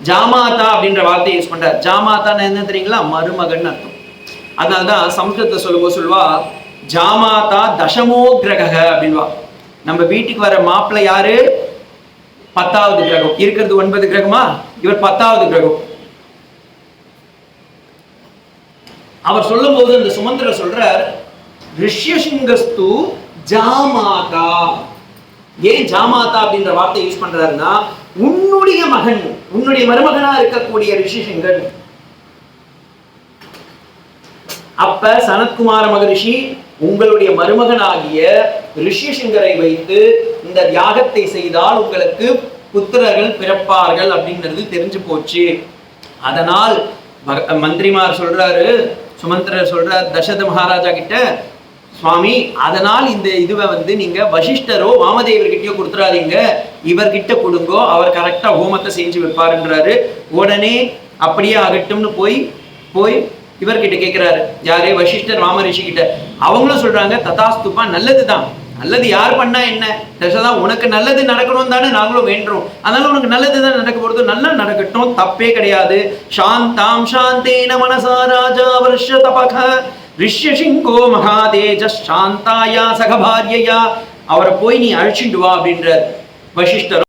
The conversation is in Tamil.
ஜாமாதா அப்படின்ற வார்த்தையை யூஸ் பண்றார். ஜாமாதான்னு என்ன தெரியுங்களா? மருமகன் அர்த்தம். அதனாலதான் சம்ஸ்கிருதத்தை சொல்லும்போது சொல்லுவா ஜாமாதா தசமோ கிரக அப்படின்வா. நம்ம வீட்டுக்கு வர மாப்பிள்ளை யாரு? 10வது கிரகம். இருக்கிறது 9 கிரகமா, இவர் 10வது கிரகம். அவர் சொல்லும் போது அந்த சுமந்திர சொல்றார் ரிஷ்யசிங்கஸ்து ஜாமாதா. ஏன் ஜாமாதா அப்படின்ற வார்த்தை யூஸ் பண்றாருன்னா, உன்னுடைய மகன், உன்னுடைய மருமகனா இருக்கக்கூடிய ரிஷிசிங்கன். அப்ப சனத்குமார மகரிஷி உங்களுடைய மருமகனாகிய ரிஷிசிங்கரை வைத்து இந்த யாகத்தை செய்தால் உங்களுக்கு புத்திரர்கள் பிறப்பார்கள் அப்படிங்கிறது தெரிஞ்சு போச்சு. அதனால் மந்திரிமார் சொல்றாரு, சுமந்திரர் சொல்றார் தசரத மகாராஜா கிட்ட, சுவாமி அதனால் இந்த இதுவை நீங்க வசிஷ்டரோ வாமதேவர்கிட்டயோ கொடுத்துறாதீங்க, இவர்கிட்ட கொடுங்கோ, அவர் கரெக்டா ஹோமத்தை செஞ்சு வைப்பாருன்றாரு. உடனே அப்படியே ஆகட்டும்னு போய் இவர்கிட்ட கேட்கிறாரு. யாரே? வசிஷ்டர் வாமரிஷி கிட்ட. அவங்களும் சொல்றாங்க ததாஸ்துப்பா, நல்லதுதான், நல்லது யார் பண்ணா என்ன, தசரதா உனக்கு நல்லது நடக்கணும் தானே நாங்களும் வேண்டுறோம், அதனால உனக்கு நல்லதுதான் நடக்க போறது, நல்லா நடக்கட்டும், தப்பே கிடையாது. சாந்தாம் சாந்தேன மனசா ராஜா வருஷ தபக ரிஷ்யசிங்கோ மகாதேஜ சாந்தாயா சகபாரியயா. அவரை போய் நீ அழிச்சுட்டு வா அப்படின்றார் வசிஷ்டர்.